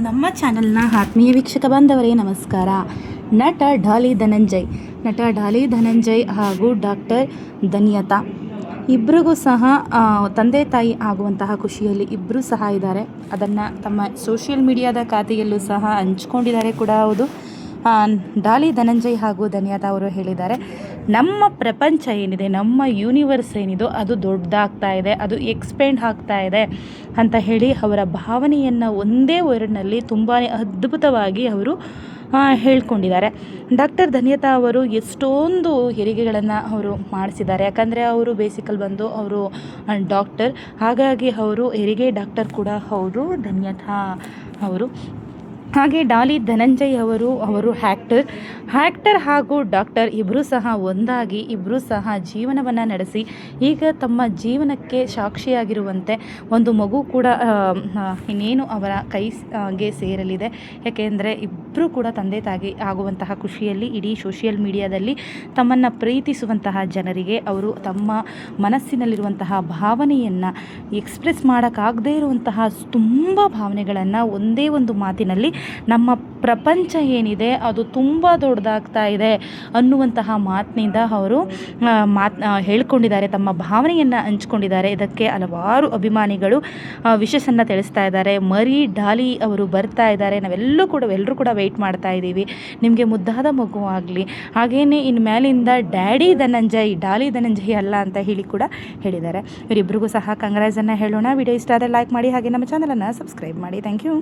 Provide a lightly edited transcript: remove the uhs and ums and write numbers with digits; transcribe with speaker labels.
Speaker 1: ನಮ್ಮ ಚಾನೆಲ್ನ ಆತ್ಮೀಯ ವೀಕ್ಷಕ ಬಾಂಧವರೇ ನಮಸ್ಕಾರ. ನಟ ಢಾಲಿ ಧನಂಜಯ್ ಹಾಗೂ ಡಾಕ್ಟರ್ ಧನ್ಯತಾ ಇಬ್ಬರಿಗೂ ಸಹ ತಂದೆ ತಾಯಿ ಆಗುವಂತಹ ಖುಷಿಯಲ್ಲಿ ಇಬ್ಬರೂ ಸಹ ಇದ್ದಾರೆ. ಅದನ್ನು ತಮ್ಮ ಸೋಷಿಯಲ್ ಮೀಡಿಯಾದ ಖಾತೆಯಲ್ಲೂ ಸಹ ಹಂಚ್ಕೊಂಡಿದ್ದಾರೆ ಕೂಡ ಹೌದು. ಢಾಲಿ ಧನಂಜಯ್ ಹಾಗೂ ಧನ್ಯತಾ ಅವರು ಹೇಳಿದ್ದಾರೆ, ನಮ್ಮ ಪ್ರಪಂಚ ಏನಿದೆ, ನಮ್ಮ ಯೂನಿವರ್ಸ್ ಏನಿದೋ ಅದು ದೊಡ್ಡದಾಗ್ತಾ ಇದೆ, ಅದು ಎಕ್ಸ್ಪೆಂಡ್ ಆಗ್ತಾ ಇದೆ ಅಂತ ಹೇಳಿ ಅವರ ಭಾವನೆಯನ್ನು ಒಂದೇ ವರ್ಡ್ನಲ್ಲಿ ತುಂಬಾ ಅದ್ಭುತವಾಗಿ ಅವರು ಹೇಳ್ಕೊಂಡಿದ್ದಾರೆ. ಡಾಕ್ಟರ್ ಧನ್ಯತಾ ಅವರು ಎಷ್ಟೊಂದು ಹೆರಿಗೆಗಳನ್ನು ಅವರು ಮಾಡಿಸಿದ್ದಾರೆ. ಯಾಕಂದರೆ ಅವರು ಬೇಸಿಕಲ್ ಬಂದು ಅವರು ಡಾಕ್ಟರ್, ಹಾಗಾಗಿ ಅವರು ಹೆರಿಗೆ ಡಾಕ್ಟರ್ ಕೂಡ ಹೌದು ಧನ್ಯತಾ ಅವರು. ಹಾಗೆ ಢಾಲಿ ಧನಂಜಯ್ ಅವರು ಆ್ಯಕ್ಟರ್ ಹಾಗೂ ಡಾಕ್ಟರ್ ಇಬ್ಬರೂ ಸಹ ಒಂದಾಗಿ ಇಬ್ಬರೂ ಸಹ ಜೀವನವನ್ನು ನಡೆಸಿ ಈಗ ತಮ್ಮ ಜೀವನಕ್ಕೆ ಸಾಕ್ಷಿಯಾಗಿರುವಂತೆ ಒಂದು ಮಗು ಕೂಡ ಇನ್ನೇನು ಅವರ ಕೈಗೆ ಸೇರಲಿದೆ. ಯಾಕೆಂದರೆ ಇಬ್ಬರೂ ಕೂಡ ತಂದೆ ತಾಯಿ ಆಗುವಂತಹ ಖುಷಿಯಲ್ಲಿ ಇಡೀ ಸೋಷಿಯಲ್ ಮೀಡಿಯಾದಲ್ಲಿ ತಮ್ಮನ್ನು ಪ್ರೀತಿಸುವಂತಹ ಜನರಿಗೆ ಅವರು ತಮ್ಮ ಮನಸ್ಸಿನಲ್ಲಿರುವಂತಹ ಭಾವನೆಯನ್ನು ಎಕ್ಸ್ಪ್ರೆಸ್ ಮಾಡೋಕ್ಕಾಗದೇ ಇರುವಂತಹ ತುಂಬ ಭಾವನೆಗಳನ್ನು ಒಂದೇ ಒಂದು ಮಾತಿನಲ್ಲಿ ನಮ್ಮ ಪ್ರಪಂಚ ಏನಿದೆ ಅದು ತುಂಬ ದೊಡ್ಡದಾಗ್ತಾ ಇದೆ ಅನ್ನುವಂತಹ ಮಾತಿನಿಂದ ಅವರು ಹೇಳ್ಕೊಂಡಿದ್ದಾರೆ, ತಮ್ಮ ಭಾವನೆಯನ್ನು ಹಂಚ್ಕೊಂಡಿದ್ದಾರೆ. ಇದಕ್ಕೆ ಹಲವಾರು ಅಭಿಮಾನಿಗಳು ವಿಶಸ್ಸನ್ನು ತಿಳಿಸ್ತಾ ಇದ್ದಾರೆ. ಢಾಲಿ ಅವರು ಬರ್ತಾ ಇದ್ದಾರೆ, ಎಲ್ಲರೂ ಕೂಡ ವೆಯ್ಟ್ ಮಾಡ್ತಾ ಇದ್ದೀವಿ, ನಿಮಗೆ ಮುದ್ದಾದ ಮಗು ಆಗಲಿ, ಹಾಗೆಯೇ ಇನ್ನು ಮೇಲಿಂದ ಢಾಲಿ ಧನಂಜಯ್ ಅಲ್ಲ ಅಂತ ಹೇಳಿ ಕೂಡ ಹೇಳಿದ್ದಾರೆ. ಇವರಿಬ್ಬರಿಗೂ ಸಹ ಕಂಗ್ರಾಟ್ಸನ್ನು ಹೇಳೋಣ. ವಿಡಿಯೋ ಇಷ್ಟ ಆದರೆ ಲೈಕ್ ಮಾಡಿ, ಹಾಗೆ ನಮ್ಮ ಚಾನಲನ್ನು ಸಬ್ಸ್ಕ್ರೈಬ್ ಮಾಡಿ. Thank you.